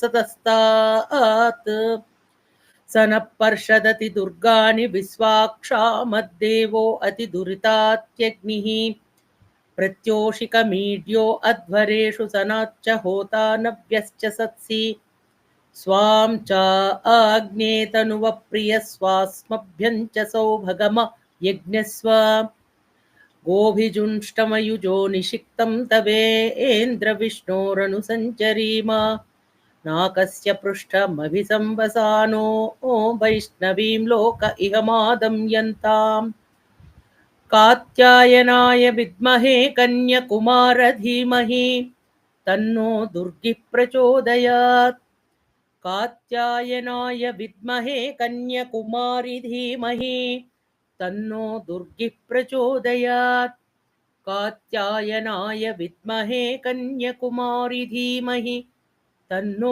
सतस्तात् स नः पर्षदति दुर्गाणि विश्वाक्षामद्देवो अतिदुरितात्यग्निः प्रत्योषिकमीड्यो अध्वरेषु सनाच्च होता नव्यश्च सत्सि स्वां च आग्नेतनुवप्रिय स्वास्मभ्यं च सौभगम यज्ञस्व गोभिजुष्टमयुजो निषिक्तं तवेन्द्रविष्णोरनुसञ्चरीम नाकस्य पृष्ठमभिसंवसानो वैष्णवीं लोक इह मादम्यन्ताम् कात्यायनाय विद्महे कन्यकुमार धीमहि तन्नो दुर्गिः प्रचोदयात् कात्यायनाय विद्महे कन्यकुमारि धीमहि तन्नो दुर्गिः प्रचोदयात् कात्यायनाय विद्महे कन्यकुमारि धीमहि तन्नो